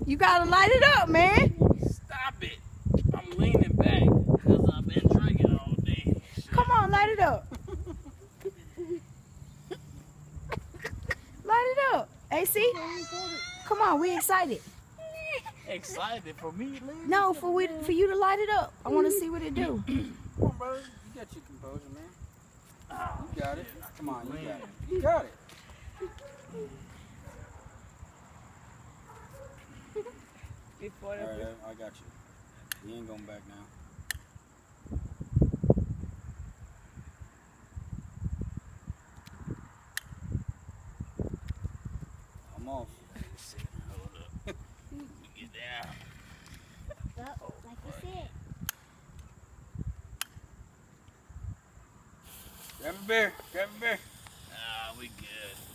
You gotta light it up, man. Stop it. I'm leaning back because I've been drinking all day. Shit. Come on, light it up. Light it up. AC, come on, we excited. Excited for me, Lynn? No, for you to light it up. I want to see what it do. Come on, brother. You got your composure, man. You got it. Come on, you got it. You got it. Before All the right, I got you. You ain't going back now. I'm off. Hold up. Get down. Well, like you said. Grab a beer. Grab a beer. Ah, we good.